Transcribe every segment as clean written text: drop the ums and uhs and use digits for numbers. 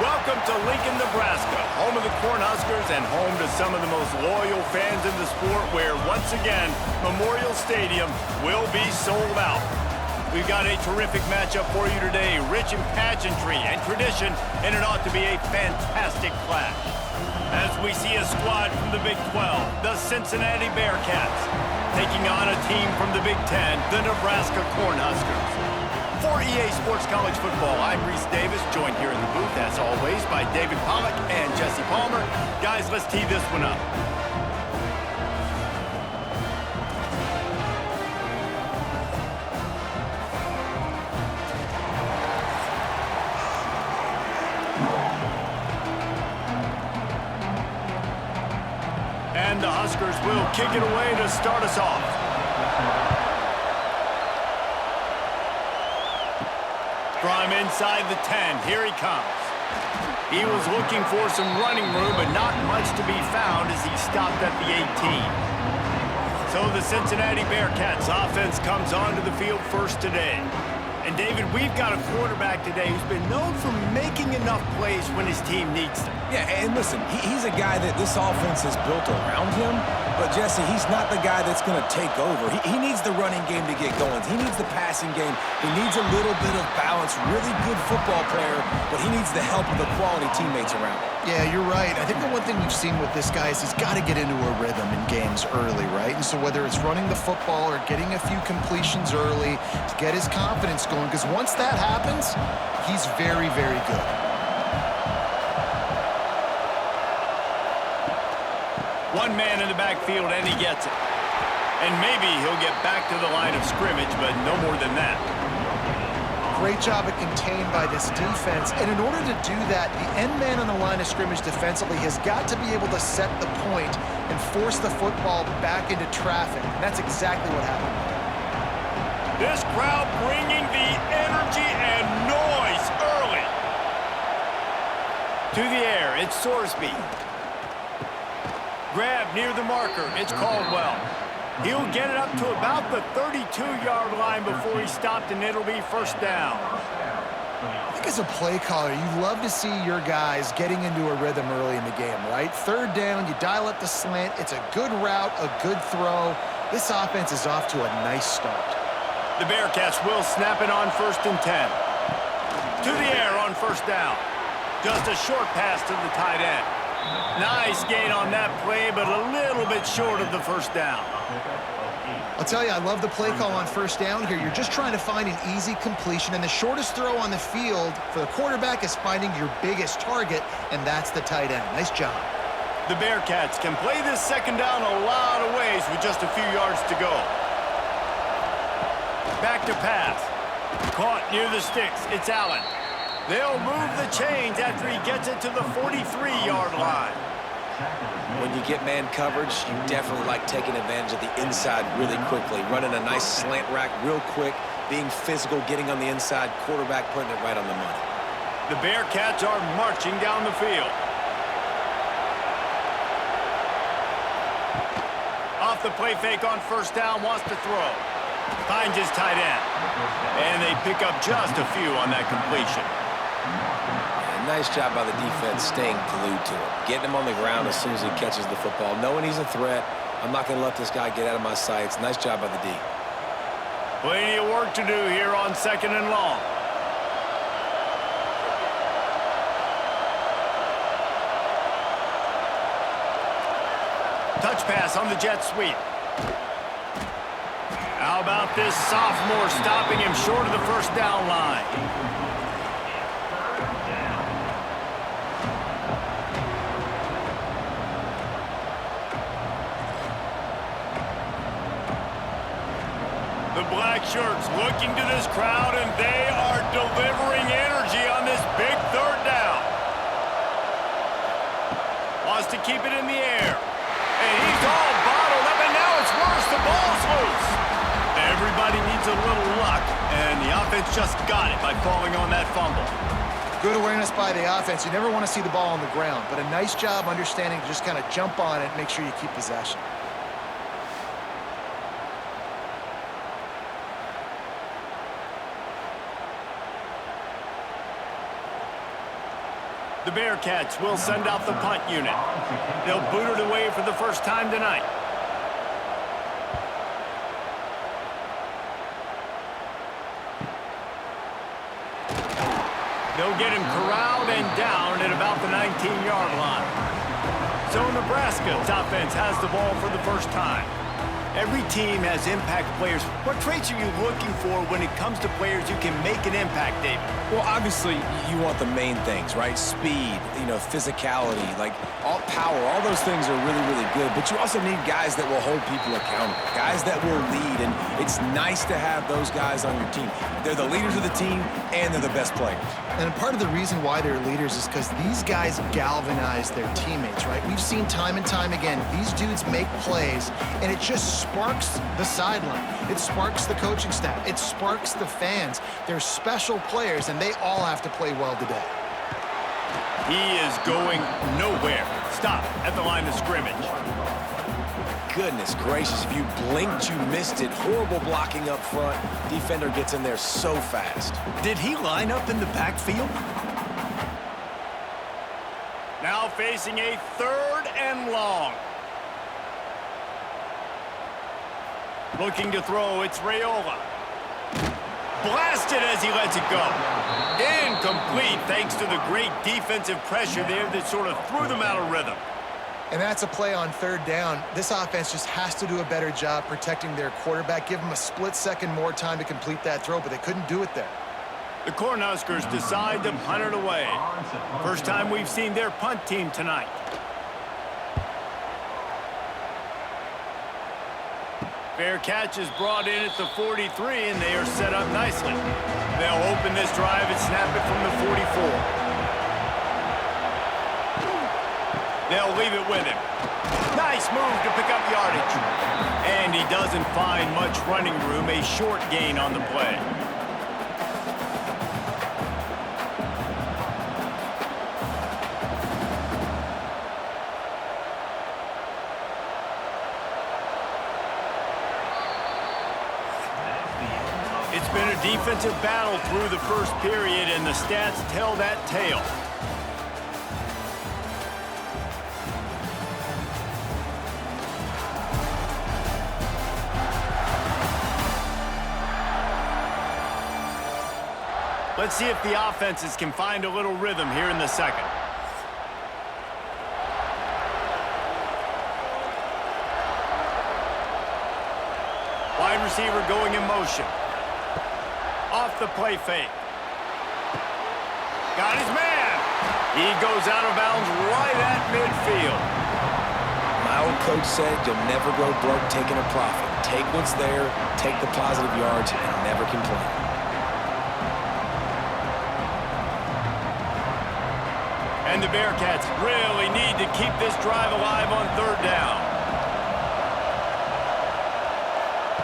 Welcome to Lincoln, Nebraska, home of the Cornhuskers and home to some of the most loyal fans in the sport where, once again, Memorial Stadium will be sold out. We've got a terrific matchup for you today, rich in pageantry and tradition, and it ought to be a fantastic clash. As we see a squad from the Big 12, the Cincinnati Bearcats, taking on a team from the Big 10, the Nebraska Cornhuskers. For EA Sports College Football, I'm Reese Davis, joined here in the booth, as always, by David Pollack and Jesse Palmer. Guys, let's tee this one up. And the Huskers will kick it away to start us off. From inside the 10, here he comes. He was looking for some running room, but not much to be found as he stopped at the 18. So the Cincinnati Bearcats offense comes onto the field first today. And David, we've got a quarterback today who's been known for making enough plays when his team needs them. Yeah, and listen, he's a guy that this offense is built around him. But, Jesse, he's not the guy that's going to take over. He needs the running game to get going. He needs the passing game. He needs a little bit of balance. Really good football player, but he needs the help of the quality teammates around him. Yeah, you're right. I think the one thing we've seen with this guy is he's got to get into a rhythm in games early, right? And so whether it's running the football or getting a few completions early to get his confidence going, because once that happens, he's very, very good. One man in the backfield, and he gets it. And maybe he'll get back to the line of scrimmage, but no more than that. Great job at contained by this defense. And in order to do that, the end man on the line of scrimmage defensively has got to be able to set the point and force the football back into traffic. And that's exactly what happened. This crowd bringing the energy and noise early. To the air, it's Sorsby. Grab near the marker, it's Caldwell. He'll get it up to about the 32-yard line before he stopped, and it'll be first down. I think as a play caller, you love to see your guys getting into a rhythm early in the game, right? Third down, you dial up the slant. It's a good route, a good throw. This offense is off to a nice start. The Bearcats will snap it on 1st and 10. To the air on first down. Just a short pass to the tight end. Nice gain on that play, but a little bit short of the first down. I'll tell you, I love the play call on first down here. You're just trying to find an easy completion, and the shortest throw on the field for the quarterback is finding your biggest target, and that's the tight end. Nice job. The Bearcats can play this second down a lot of ways with just a few yards to go. Back to pass. Caught near the sticks. It's Allen. They'll move the chains after he gets it to the 43-yard line. When you get man coverage, you definitely like taking advantage of the inside really quickly, running a nice slant rack real quick, being physical, getting on the inside, quarterback putting it right on the money. The Bearcats are marching down the field. Off the play fake on first down, wants to throw. Finds his tight end. And they pick up just a few on that completion. Nice job by the defense staying glued to him, getting him on the ground as soon as he catches the football, knowing he's a threat. I'm not going to let this guy get out of my sights. Nice job by the D. Plenty of work to do here on 2nd and long. Touch pass on the jet sweep. How about this sophomore stopping him short of the first down line? The black shirts looking to this crowd, and they are delivering energy on this big third down. Wants to keep it in the air. And he's all bottled up, and now it's worse. The ball's loose. Everybody needs a little luck, and the offense just got it by falling on that fumble. Good awareness by the offense. You never want to see the ball on the ground, but a nice job understanding to just kind of jump on it and make sure you keep possession. The Bearcats will send out the punt unit. They'll boot it away for the first time tonight. They'll get him corralled and down at about the 19-yard line. So Nebraska's offense has the ball for the first time. Every team has impact players. What traits are you looking for when it comes to players who can make an impact, David? Well, obviously, you want the main things, right? Speed, physicality, like all power, all those things are really, really good. But you also need guys that will hold people accountable, guys that will lead. And it's nice to have those guys on your team. They're the leaders of the team, and they're the best players. And part of the reason why they're leaders is because these guys galvanize their teammates, right? We've seen time and time again, these dudes make plays, and it just sparks the sideline. It sparks the coaching staff. It sparks the fans. They're special players, and they all have to play well today. He is going nowhere. Stop at the line of scrimmage. Goodness gracious, if you blinked, you missed it. Horrible blocking up front. Defender gets in there so fast. Did he line up in the backfield? Now facing a 3rd and long. Looking to throw, it's Raiola. Blasted as he lets it go. Incomplete thanks to the great defensive pressure there that sort of threw them out of rhythm. And that's a play on 3rd down. This offense just has to do a better job protecting their quarterback. Give them a split second more time to complete that throw, but they couldn't do it there. The Cornhuskers decide to punt it away. First time we've seen their punt team tonight. Bearcats is brought in at the 43, and they are set up nicely. They'll open this drive and snap it from the 44. They'll leave it with him. Nice move to pick up yardage. And he doesn't find much running room, a short gain on the play. It's been a defensive battle through the first period, and the stats tell that tale. Let's see if the offenses can find a little rhythm here in the second. Wide receiver going in motion. Off the play fake. Got his man. He goes out of bounds right at midfield. My old coach said you'll never go broke taking a profit. Take what's there, take the positive yards, and never complain. And the Bearcats really need to keep this drive alive on 3rd down.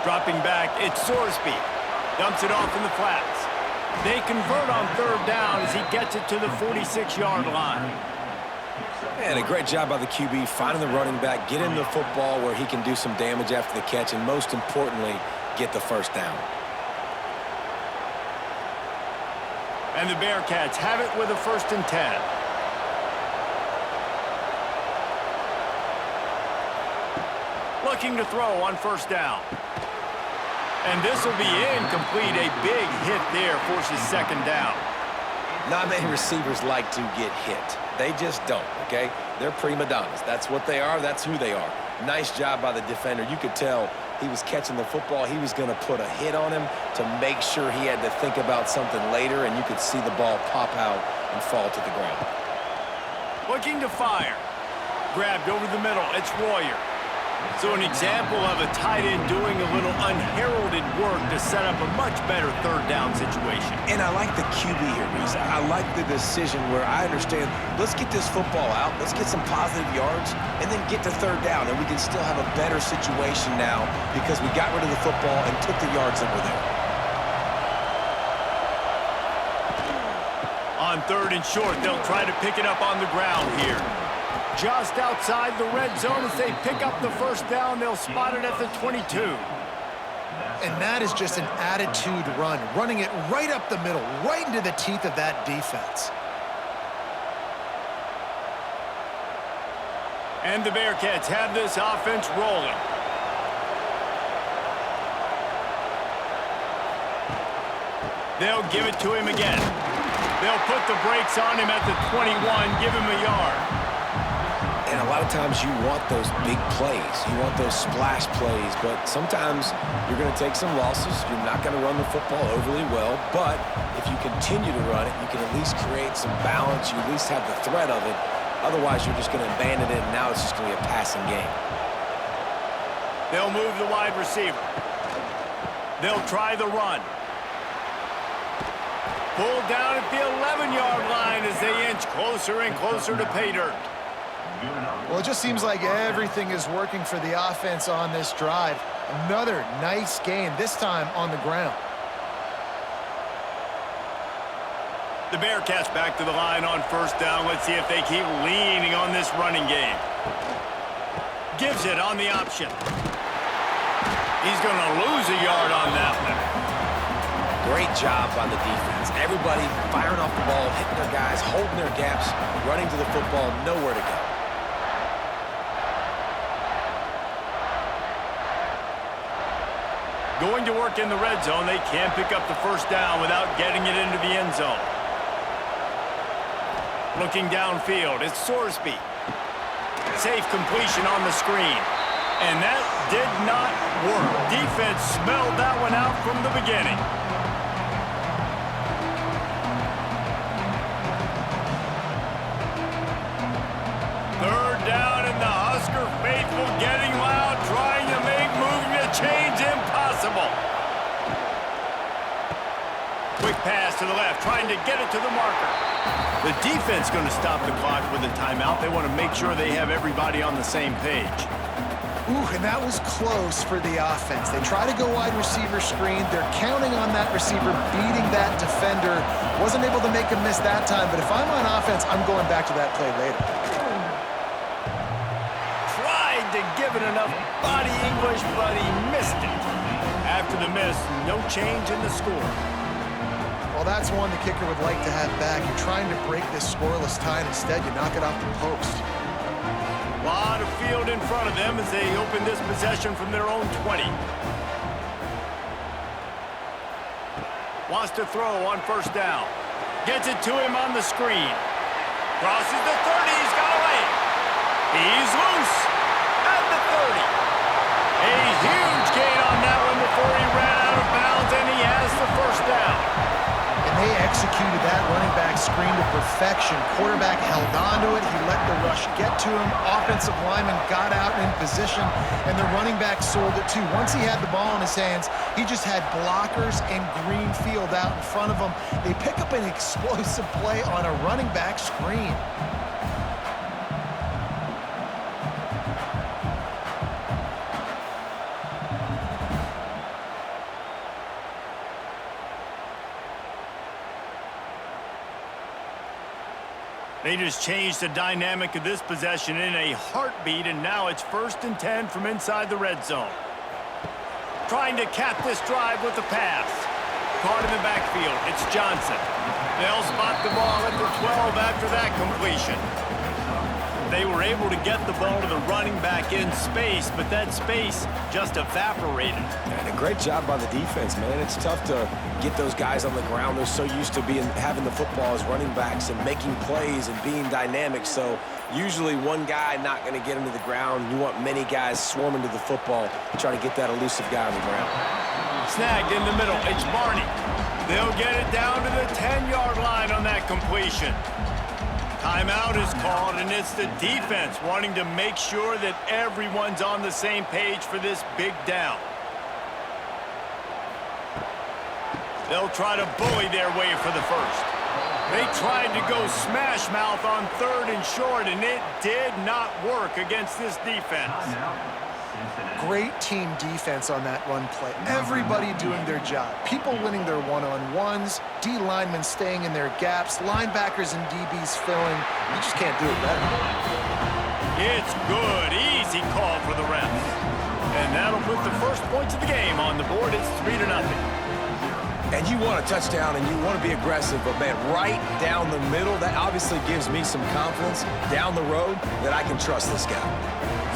Dropping back, it's Sorsby. Dumps it off in the flats. They convert on 3rd down as he gets it to the 46-yard line. And a great job by the QB finding the running back, getting the football where he can do some damage after the catch, and most importantly, get the 1st down. And the Bearcats have it with a 1st and 10. Looking to throw on 1st down. And this will be incomplete. A big hit there forces 2nd down. Not many receivers like to get hit. They just don't, okay? They're prima donnas. That's what they are. That's who they are. Nice job by the defender. You could tell he was catching the football. He was going to put a hit on him to make sure he had to think about something later, and you could see the ball pop out and fall to the ground. Looking to fire. Grabbed over the middle. It's Royer. So an example of a tight end doing a little unheralded work to set up a much better 3rd down situation. And I like the QB here, Reese. I like the decision where I understand, let's get this football out, let's get some positive yards, and then get to 3rd down, and we can still have a better situation now because we got rid of the football and took the yards that were there. On 3rd and short, they'll try to pick it up on the ground here. Just outside the red zone as they pick up the 1st down. They'll spot it at the 22. And that is just an attitude run, running it right up the middle, right into the teeth of that defense. And the Bearcats have this offense rolling. They'll give it to him again. They'll put the brakes on him at the 21, give him a yard. And a lot of times you want those big plays. You want those splash plays, but sometimes you're going to take some losses. You're not going to run the football overly well, but if you continue to run it, you can at least create some balance. You at least have the threat of it. Otherwise, you're just going to abandon it, and now it's just going to be a passing game. They'll move the wide receiver. They'll try the run. Pulled down at the 11-yard line as they inch closer and closer to pay dirt. Well, it just seems like everything is working for the offense on this drive. Another nice gain, this time on the ground. The Bearcats back to the line on first down. Let's see if they keep leaning on this running game. Gives it on the option. He's going to lose a yard on that one. Great job by the defense. Everybody firing off the ball, hitting their guys, holding their gaps, running to the football, nowhere to go. Going to work in the red zone. They can't pick up the first down without getting it into the end zone. Looking downfield, it's Sorsby. Safe completion on the screen. And that did not work. Defense smelled that one out from the beginning. Third down, and the Husker faithful getting loud, trying to make moving the chains impossible. Quick pass to the left, trying to get it to the marker. The defense going to stop the clock with a timeout. They want to make sure they have everybody on the same page. Ooh, and that was close for the offense. They try to go wide receiver screen. They're counting on that receiver beating that defender. Wasn't able to make a miss that time, but if I'm on offense, I'm going back to that play later. Tried to give it enough body English, but he missed it. After the miss, no change in the score. Well, that's one the kicker would like to have back. You're trying to break this scoreless tie, and instead you knock it off the post. A lot of field in front of them as they open this possession from their own 20. Wants to throw on first down. Gets it to him on the screen. Crosses the 30. He's got away. He's loose at the 30. A huge gain on that one before he ran out of bounds, and he has the first down. They executed that running back screen to perfection. Quarterback held on to it. He let the rush get to him. Offensive lineman got out in position, and the running back sold it too. Once he had the ball in his hands, he just had blockers and green field out in front of him. They pick up an explosive play on a running back screen. They just changed the dynamic of this possession in a heartbeat, and now it's 1st and 10 from inside the red zone. Trying to cap this drive with a pass. Caught in the backfield. It's Johnson. They'll spot the ball at the 12 after that completion. They were able to get the ball to the running back in space, but that space just evaporated. And a great job by the defense, man. It's tough to get those guys on the ground. They're so used to having the football as running backs and making plays and being dynamic. So usually one guy not going to get him to the ground. You want many guys swarming to the football, trying to get that elusive guy on the ground. Snagged in the middle. It's Barney. They'll get it down to the 10-yard line on that completion. Timeout is called, and it's the defense wanting to make sure that everyone's on the same page for this big down. They'll try to bully their way for the first. They tried to go smash mouth on 3rd and short, and it did not work against this defense. Great team defense on that run play. Everybody doing their job. People winning their one-on-ones, D linemen staying in their gaps, linebackers and DBs filling. You just can't do it better. It's good. Easy call for the refs. And that'll put the first points of the game on the board. It's 3-0. And you want a touchdown and you want to be aggressive, but, man, right down the middle, that obviously gives me some confidence down the road that I can trust this guy.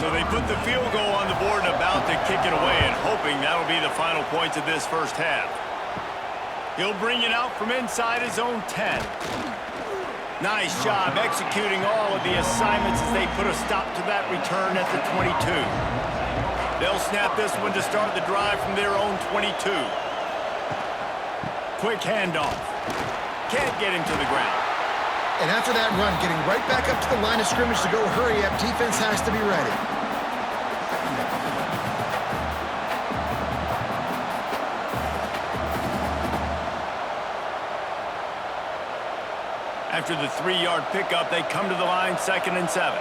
So they put the field goal on the board and about to kick it away and hoping that'll be the final points of this first half. He'll bring it out from inside his own 10. Nice job executing all of the assignments as they put a stop to that return at the 22. They'll snap this one to start the drive from their own 22. Quick handoff. Can't get him to the ground. And after that run, getting right back up to the line of scrimmage to go hurry up, defense has to be ready. After the 3-yard pickup, they come to the line 2nd and 7.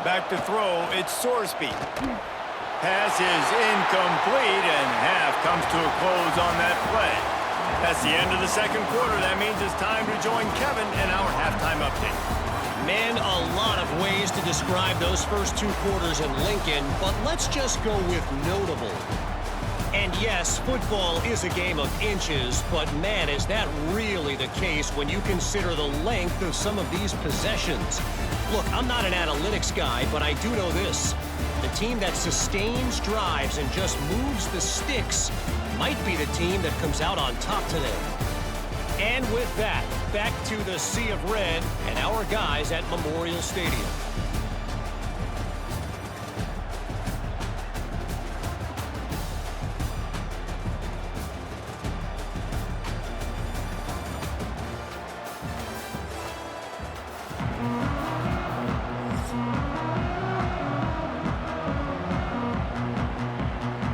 Back to throw, it's Sorsby. Pass is incomplete, and half comes to a close on that play. That's the end of the second quarter. That means it's time to join Kevin in our halftime update. Man, a lot of ways to describe those first 2 quarters in Lincoln, but let's just go with notable. And yes, football is a game of inches, but man, is that really the case when you consider the length of some of these possessions. Look, I'm not an analytics guy, but I do know this. The team that sustains drives and just moves the sticks might be the team that comes out on top today. And with that, back to the Sea of Red and our guys at Memorial Stadium.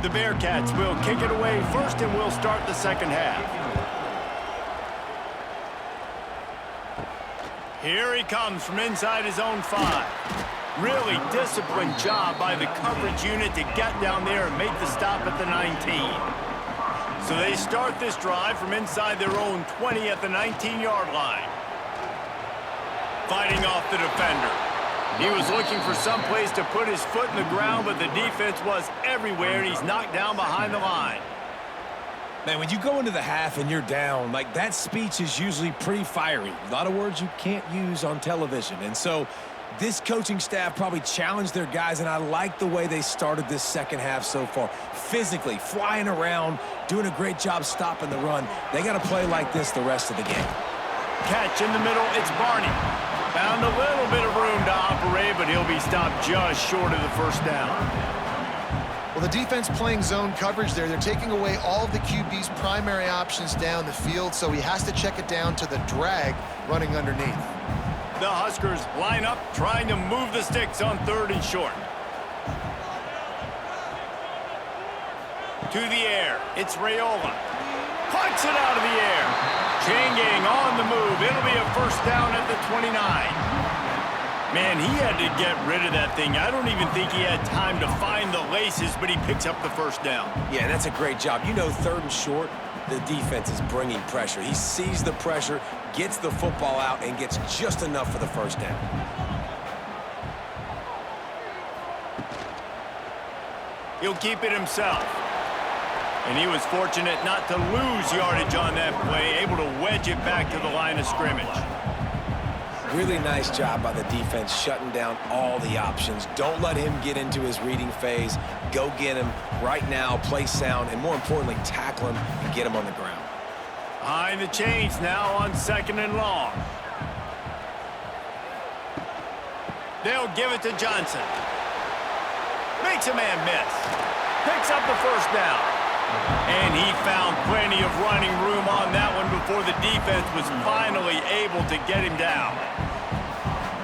The Bearcats will kick it away first, and we'll start the second half. Here he comes from inside his own 5. Really disciplined job by the coverage unit to get down there and make the stop at the 19. So they start this drive from inside their own 20 at the 19-yard line. Fighting off the defender. He was looking for some place to put his foot in the ground, but the defense was everywhere, and he's knocked down behind the line. Man, when you go into the half and you're down, like, that speech is usually pretty fiery. A lot of words you can't use on television. And so this coaching staff probably challenged their guys, and I like the way they started this second half so far. Physically, flying around, doing a great job stopping the run. They got to play like this the rest of the game. Catch in the middle, it's Barney. Found a little bit of room to operate, but he'll be stopped just short of the first down. Well, the defense playing zone coverage there. They're taking away all of the QB's primary options down the field, so he has to check it down to the drag running underneath. The Huskers line up, trying to move the sticks on 3rd and short. To the air, it's Raiola. Punts it out of the air. Chain gang on the move. It'll be a first down at the 29. Man, he had to get rid of that thing. I don't even think he had time to find the laces, but he picks up the first down. Yeah, that's a great job. You know, 3rd and short, the defense is bringing pressure. He sees the pressure, gets the football out, and gets just enough for the first down. He'll keep it himself. And he was fortunate not to lose yardage on that play, able to wedge it back to the line of scrimmage. Really nice job by the defense shutting down all the options. Don't let him get into his reading phase. Go get him right now, play sound, and more importantly, tackle him and get him on the ground. Behind the chains now on 2nd and long. They'll give it to Johnson. Makes a man miss. Picks up the first down. And he found plenty of running room on that one before the defense was finally able to get him down.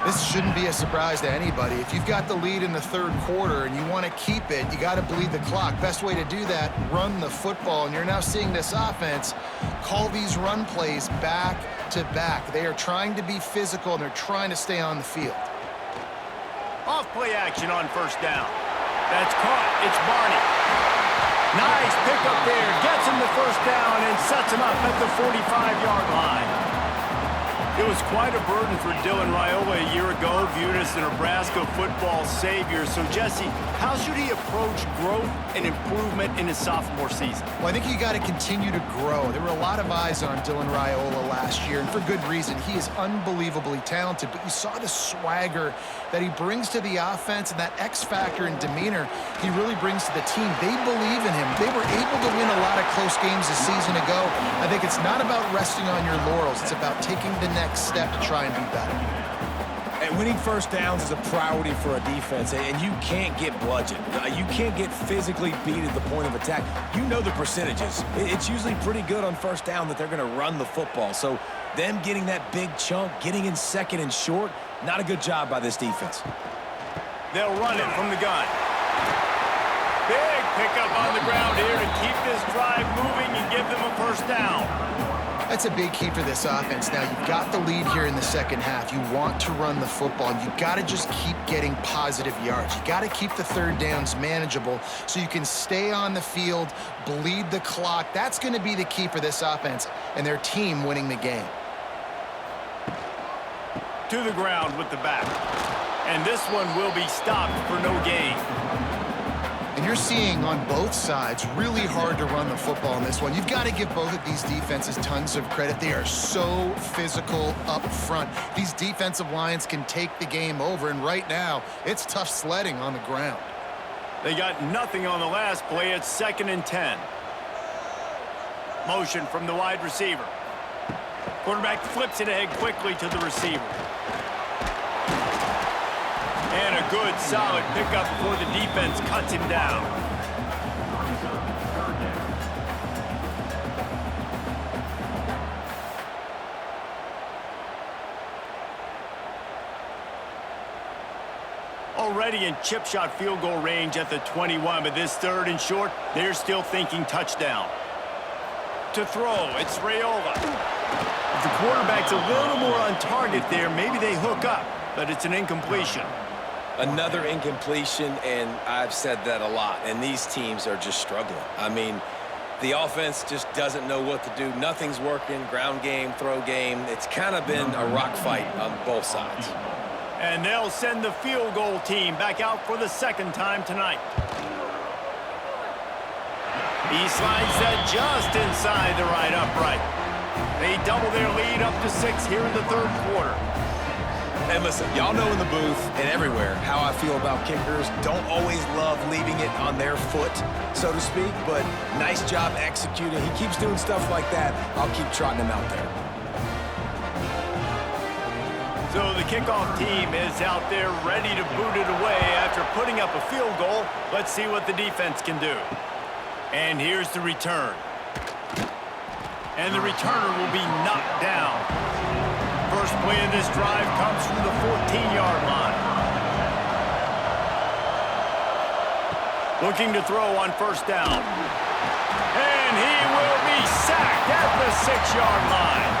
This shouldn't be a surprise to anybody. If you've got the lead in the 3rd quarter and you want to keep it, you got to bleed the clock. Best way to do that, run the football. And you're now seeing this offense call these run plays back to back. They are trying to be physical, and they're trying to stay on the field. Off play action on first down. That's caught. It's Barney. Nice pickup there. Gets him the first down and sets him up at the 45-yard line. It was quite a burden for Dylan Raiola a year ago, viewed as the Nebraska football savior. So, Jesse, how should he approach growth and improvement in his sophomore season? Well, I think you got to continue to grow. There were a lot of eyes on Dylan Raiola last year, and for good reason. He is unbelievably talented, but you saw the swagger that he brings to the offense and that X factor and demeanor he really brings to the team. They believe in him. They were able to win a lot of close games a season ago. I think it's not about resting on your laurels. It's about taking the next step to try and be better. And winning first downs is a priority for a defense, and you can't get bludgeoned. You can't get physically beat at the point of attack. You know the percentages. It's usually pretty good on first down that they're going to run the football. So them getting that big chunk, getting in second and short, not a good job by this defense. They'll run it from the gun. Big pickup on the ground here to keep this drive moving and give them a first down. That's a big key for this offense. Now, you've got the lead here in the second half. You want to run the football. You've got to just keep getting positive yards. You got to keep the third downs manageable so you can stay on the field, bleed the clock. That's going to be the key for this offense and their team winning the game. To the ground with the back. And this one will be stopped for no gain. And you're seeing on both sides really hard to run the football in this one. You've got to give both of these defenses tons of credit. They are so physical up front. These defensive lines can take the game over, and right now, it's tough sledding on the ground. They got nothing on the last play. It's 2nd and 10. Motion from the wide receiver. Quarterback flips it ahead quickly to the receiver. And a good, solid pickup before the defense cuts him down. Already in chip shot field goal range at the 21, but this 3rd and short, they're still thinking touchdown. To throw, it's Raiola. If the quarterback's a little more on target there, maybe they hook up, but it's an incompletion. Another incompletion, and I've said that a lot, and these teams are just struggling. I mean, the offense just doesn't know what to do. Nothing's working, ground game, throw game. It's kind of been a rock fight on both sides. And they'll send the field goal team back out for the 2nd time tonight. He slides that just inside the right upright. They double their lead up to 6 here in the 3rd quarter. And listen, y'all know in the booth and everywhere how I feel about kickers. Don't always love leaving it on their foot, so to speak, but nice job executing. He keeps doing stuff like that. I'll keep trotting him out there. So the kickoff team is out there ready to boot it away after putting up a field goal. Let's see what the defense can do. And here's the return. And the returner will be knocked down. First play of this drive comes from the 14-yard line. Looking to throw on first down. And he will be sacked at the 6-yard line.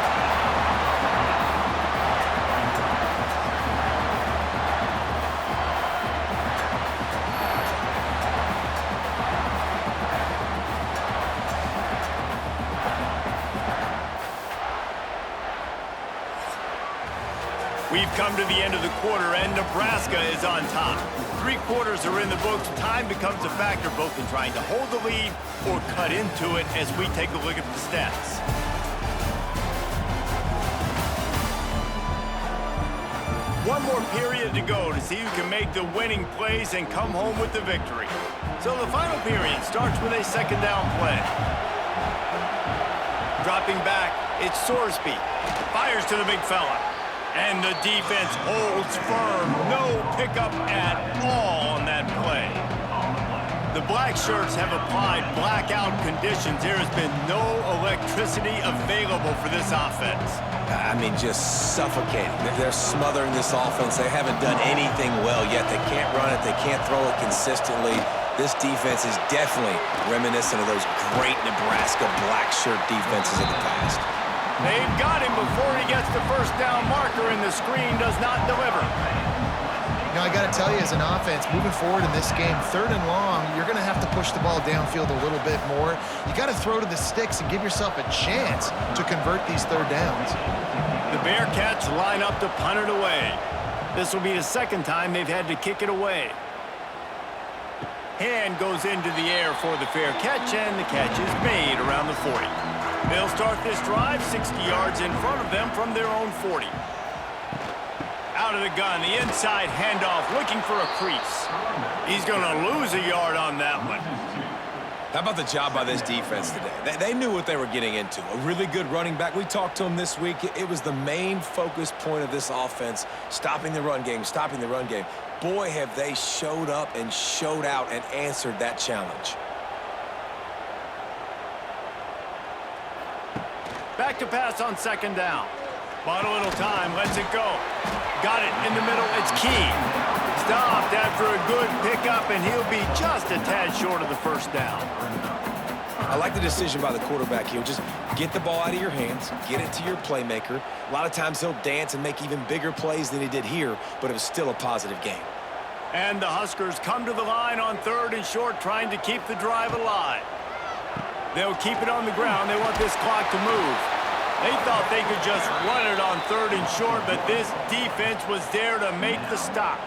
We've come to the end of the quarter, and Nebraska is on top. 3 quarters are in the books. Time becomes a factor both in trying to hold the lead or cut into it as we take a look at the stats. One more period to go to see who can make the winning plays and come home with the victory. So the final period starts with a 2nd down play. Dropping back, it's Sorsby. Fires to the big fella. And the defense holds firm. No pickup at all on that play. The black shirts have applied blackout conditions. There has been no electricity available for this offense. I mean, just suffocating. They're smothering this offense. They haven't done anything well yet. They can't run it. They can't throw it consistently. This defense is definitely reminiscent of those great Nebraska black shirt defenses of the past. They've got him before he gets the first down marker, and the screen does not deliver. You know, I got to tell you, as an offense, moving forward in this game, 3rd and long, you're going to have to push the ball downfield a little bit more. You got to throw to the sticks and give yourself a chance to convert these 3rd downs. The Bearcats line up to punt it away. This will be the 2nd time they've had to kick it away. Hand goes into the air for the fair catch, and the catch is made around the 40. They'll start this drive 60 yards in front of them from their own 40. Out of the gun, the inside handoff, looking for a crease. He's going to lose a yard on that one. How about the job by this defense today? They knew what they were getting into. A really good running back. We talked to him this week. It was the main focus point of this offense, stopping the run game, stopping the run game. Boy, have they showed up and showed out and answered that challenge. Back to pass on 2nd down. Bought a little time, lets it go. Got it in the middle, it's key. Stopped after a good pickup, and he'll be just a tad short of the 1st down. I like the decision by the quarterback here. Just get the ball out of your hands, get it to your playmaker. A lot of times he'll dance and make even bigger plays than he did here, but it was still a positive game. And the Huskers come to the line on 3rd and short, trying to keep the drive alive. They'll keep it on the ground. They want this clock to move. They thought they could just run it on 3rd and short, but this defense was there to make the stop.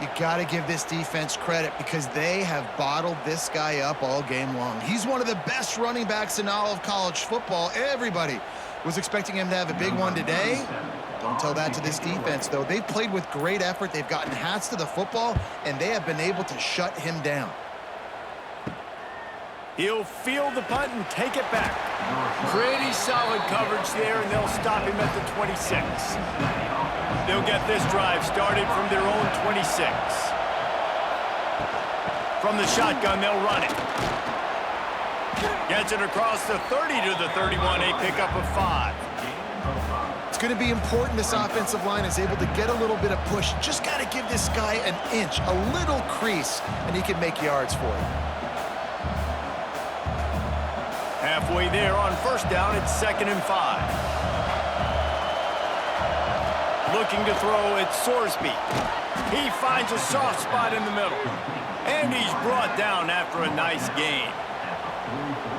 You got to give this defense credit because they have bottled this guy up all game long. He's one of the best running backs in all of college football. Everybody was expecting him to have a big one today. Don't tell that to this defense, though. They've played with great effort. They've gotten hats to the football, and they have been able to shut him down. He'll field the punt and take it back. Pretty solid coverage there, and they'll stop him at the 26. They'll get this drive started from their own 26. From the shotgun, they'll run it. Gets it across the 30 to the 31, a pickup of 5. It's going to be important this offensive line is able to get a little bit of push. Just got to give this guy an inch, a little crease, and he can make yards for you. Halfway there on 1st down, it's 2nd and 5. Looking to throw, it's Sorsby. He finds a soft spot in the middle. And he's brought down after a nice gain.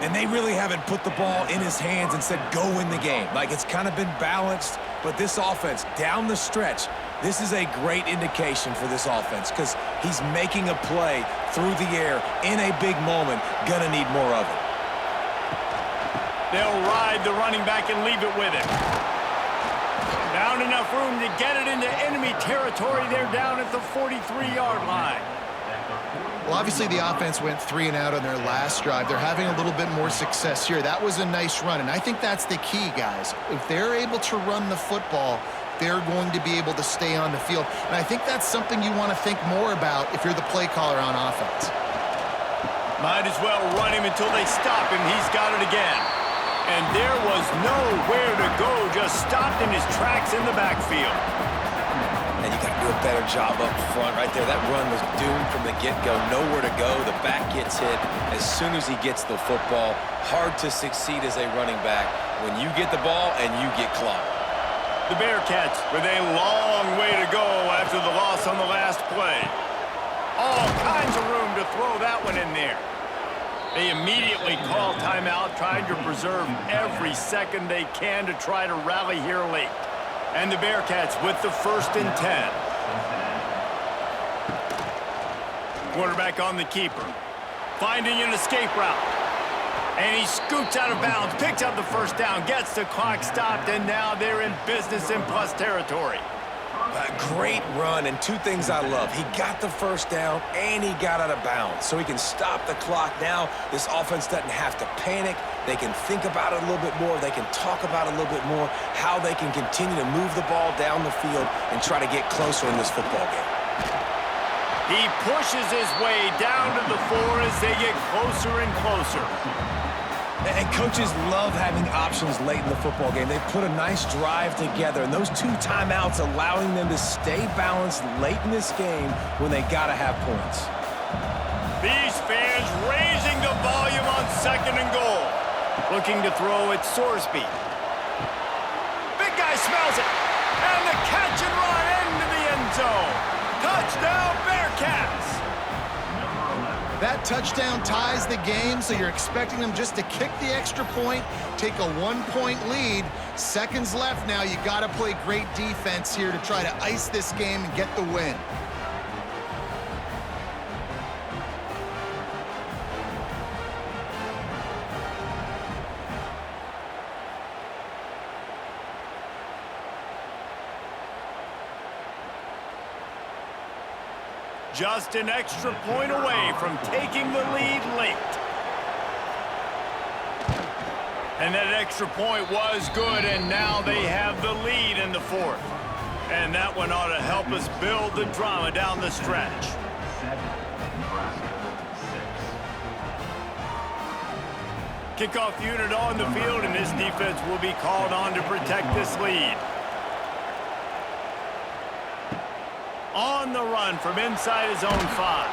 And they really haven't put the ball in his hands and said, go win the game. Like, it's kind of been balanced, but this offense, down the stretch, this is a great indication for this offense because he's making a play through the air in a big moment. Gonna need more of it. They'll ride the running back and leave it with him. Found enough room to get it into enemy territory. They're down at the 43-yard line. Well, obviously the offense went 3 and out on their last drive. They're having a little bit more success here. That was a nice run, and I think that's the key, guys. If they're able to run the football, they're going to be able to stay on the field. And I think that's something you want to think more about if you're the play caller on offense. Might as well run him until they stop him. He's got it again. And there was nowhere to go, just stopped in his tracks in the backfield. And you got to do a better job up front right there. That run was doomed from the get-go. Nowhere to go. The back gets hit as soon as he gets the football. Hard to succeed as a running back when you get the ball and you get clocked. The Bearcats with a long way to go after the loss on the last play. All kinds of room to throw that one in there. They immediately call timeout, trying to preserve every second they can to try to rally here late. And the Bearcats with the 1st and 10. Quarterback on the keeper. Finding an escape route. And he scoots out of bounds, picks up the 1st down, gets the clock stopped, and now they're in business in plus territory. A great run, and 2 things I love. He got the 1st down, and he got out of bounds, so he can stop the clock. Now, this offense doesn't have to panic. They can think about it a little bit more. They can talk about it a little bit more, how they can continue to move the ball down the field and try to get closer in this football game. He pushes his way down to the 4 as they get closer and closer. And coaches love having options late in the football game. They put a nice drive together, and those 2 timeouts allowing them to stay balanced late in this game when they got to have points. These fans raising the volume on 2nd and goal. Looking to throw at Sorsby. Big guy smells it. And the catch and run into the end zone. Touchdown, Bearcats! That touchdown ties the game, so you're expecting them just to kick the extra point, take a 1-point lead. Seconds left now. You got to play great defense here to try to ice this game and get the win. Just an extra point away from taking the lead late. And that extra point was good, and now they have the lead in the fourth. And that one ought to help us build the drama down the stretch. Kickoff unit on the field, and this defense will be called on to protect this lead. On the run from inside his own 5.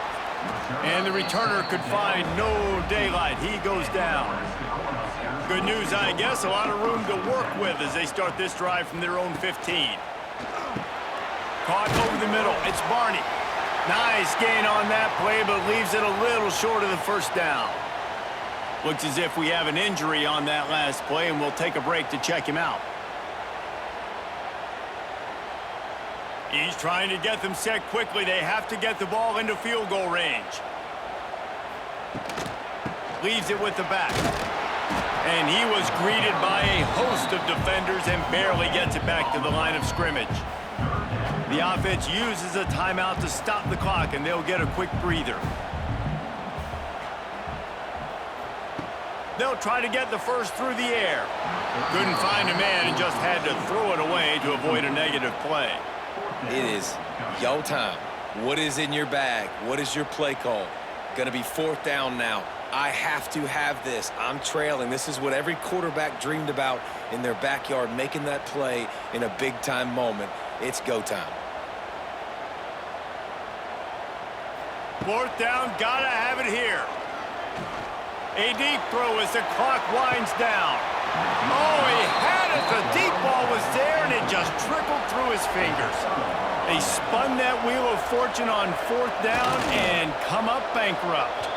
And the returner could find no daylight. He goes down. Good news, I guess. A lot of room to work with as they start this drive from their own 15. Caught over the middle. It's Barney. Nice gain on that play, but leaves it a little short of the first down. Looks as if we have an injury on that last play, and we'll take a break to check him out. He's trying to get them set quickly. They have to get the ball into field goal range. Leaves it with the back. And he was greeted by a host of defenders and barely gets it back to the line of scrimmage. The offense uses a timeout to stop the clock, and they'll get a quick breather. They'll try to get the first through the air. Couldn't find a man and just had to throw it away to avoid a negative play. It is your time. What is in your bag? What is your play call? Gonna be 4th down now. I have to have this. I'm trailing. This is what every quarterback dreamed about in their backyard, making that play in a big-time moment. It's go time. 4th down, gotta have it here. A deep throw as the clock winds down. Oh, he had it. The deep ball was there, and it just trickled through his fingers. They spun that wheel of fortune on 4th down and come up bankrupt.